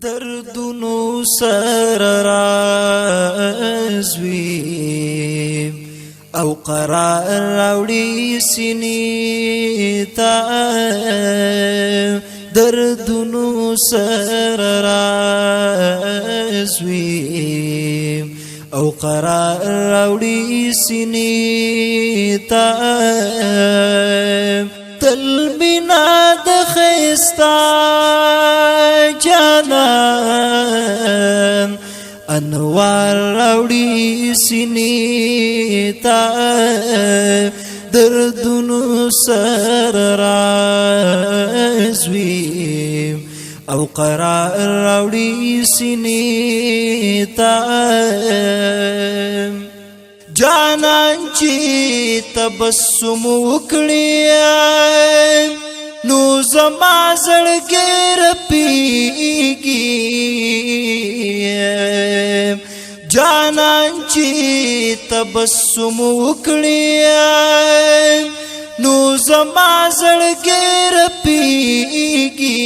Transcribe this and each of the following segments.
دردونو سر رازوی او قرار راوڑی سینی تا دردونو سر رازوی او قرار راوڑی سینی تا تل بنا د خستا جانان انوار راوڑی سینی تا دردونو سر رازوی او قرار راوڑی سینی تا جانان چی تبسم وکړی نو زما زړګی رپیږي جانان چی تبسم وکړی نو زما زړګی رپیږي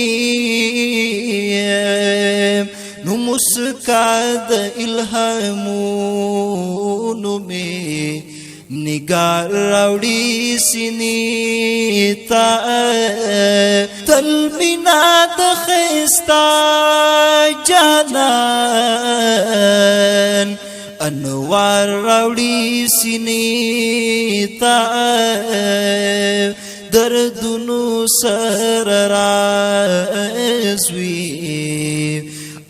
نو مسکا د الهامونو می نگار راوڑی سینی تا تل بنا د خستا جانان انوار راوڑی سینی تا دردونو سر رازوی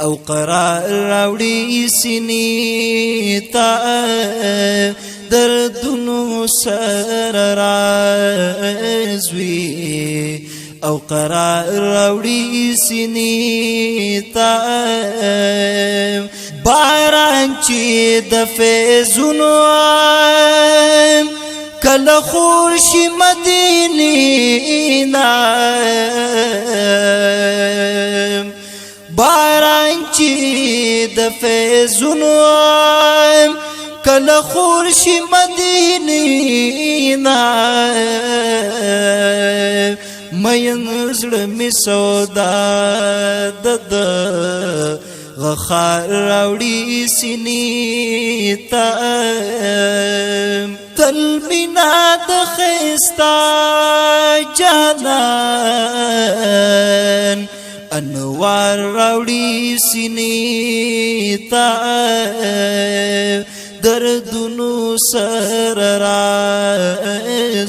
او قرار راوڑی سینی تا دردونو سر رازوی او قرار راوڑی سینی تا باران چی د فیضونو کل خورشی مدینی نا باران چی د فیضونو کل خورشی مدینی نا مین زړه می سودا د غخار راوړی سینی تا تل بنا د خستا جانان انوار راوړی سینی تا دردونو سر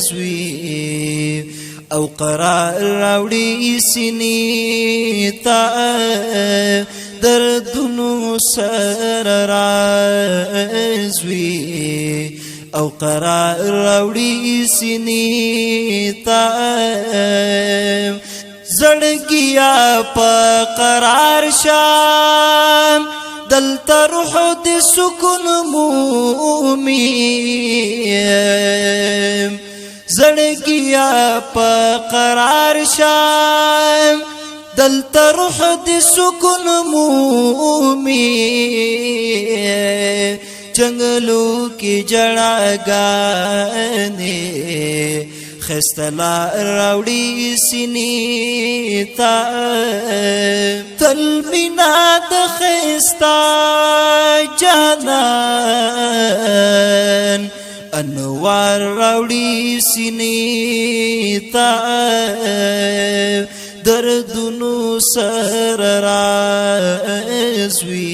رازوی او قرار راوڑی سینی تا دردونو سر رازوی او قرار راوڑی سینی تا زړګیا په قرار شام دلتا روح د سکون مومی زړګیا په قرار شام دلتا روح د سکون مومی جنگلو کی جړاګانې خستلا راوڑی سینی تا تل بنا د خستا جانان انوار راوڑی سینی تا دردونو سر رازوی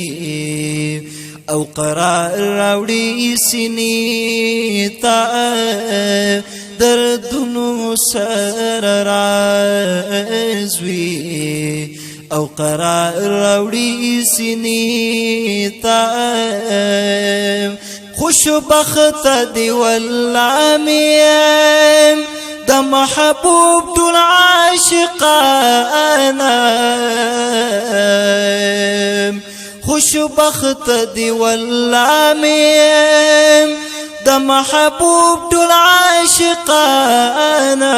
او قرار راوڑی سینی تا دردونو سر رازوی او قرار راوڑی سینی تا خوشبخت دی والله میم د محبوب ټول عاشقانا خوشبخت دی والله میم د محبوب ټول عاشقانا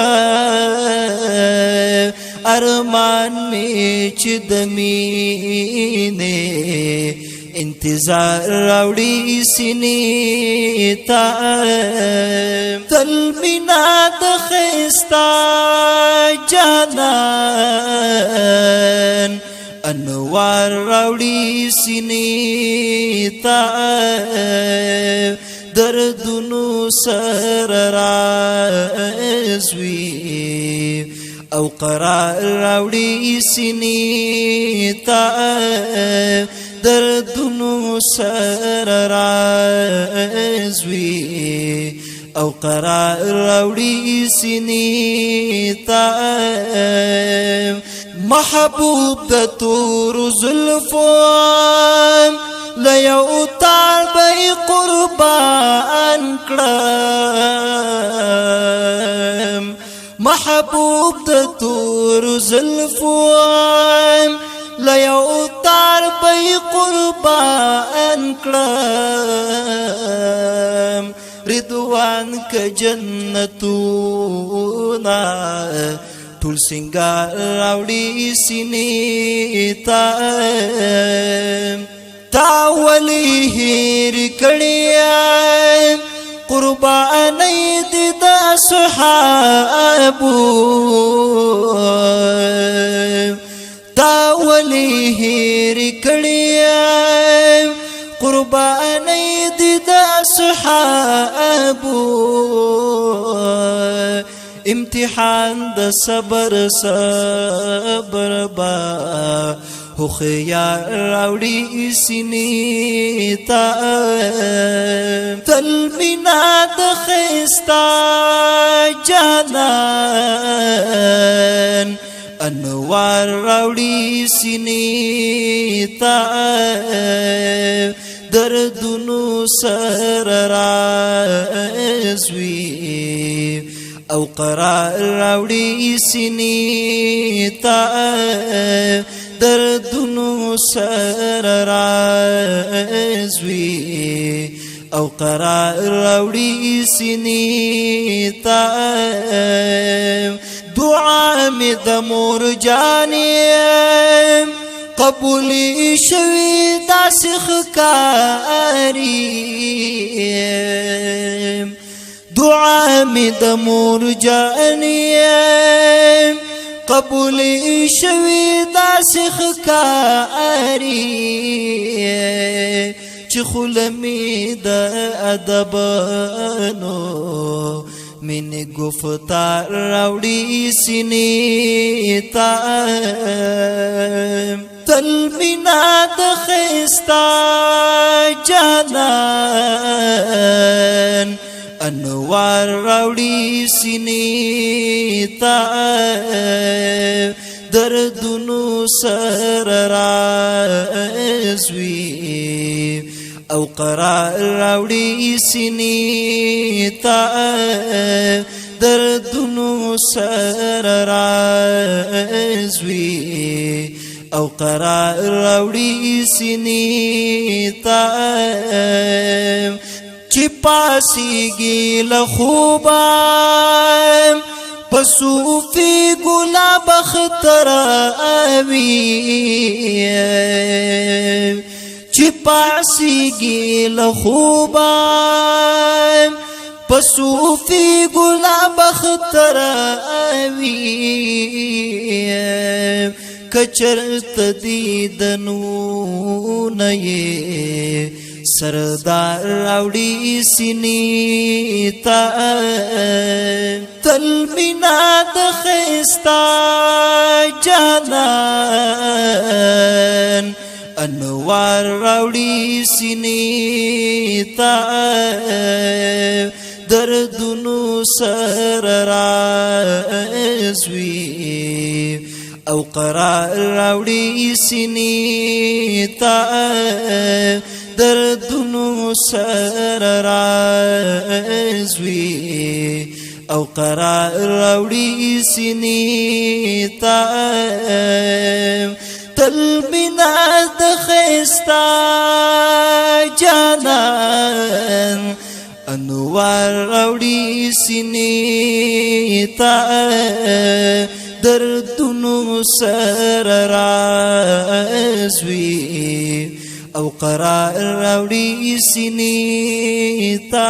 ارمان می چې د مینې انتظار راوڑی سینی تا تل بنا د خستا جانان انوار راوړي سینې ته دردونو سره رازوي او قرار راوړي سینې ته دردونو سره رازوي او قرار راوړي سینې ته محبوب د تور زلفو لیو تار بی قربان کړم محبوب د تور زلفو لیو تار بی قربان کړم رضوان ک جنتونا ټول سنگار راوړي سینې ته تا ولی هیر کړی قرباني دي د صحابو تا ولی هیر کړی قرباني دي د صحابو امتحان د صبر صبر با هو خيار راوړي سینې ته تل مینا د خستا جانان انوار راوړي سینې ته دردونو سره رازوي او قرار راوړي سینې ته دردونو سره رازوي او قرار راوړي سینې ته دعا مې د مور جانې قبولي شوي داسې ښکاري دعا مې د مور جانې قبولي شوي داسې ښکاري چې خوله مې د ادبانو مینې گفتار راوړي سینې ته تل مینا د ښایسته جانان انوار راوړي سینې ته دردونو سره رازوي او قرار راوړي سینې ته دردونو سره رازوي او قرار راوړي سینې ته چې پاسيږي له خوبه پسوفي ګلاب اختر اوي چې پاسيږي له خوبه پسوفي ګلاب اختر اوي کچرت دیدنو نه سردار راوړي سینې ته تل مینا د ښایسته جانان انوار راوړي سینې ته دردونو سره رازوي او قرار راوړي سینې ته دردونو سره رازوي او قرار راوړي سینې ته تل مینا د ښایسته جانان انوار راوړي سینې ته دردونو سره رازوي او قرار راوړي سینې ته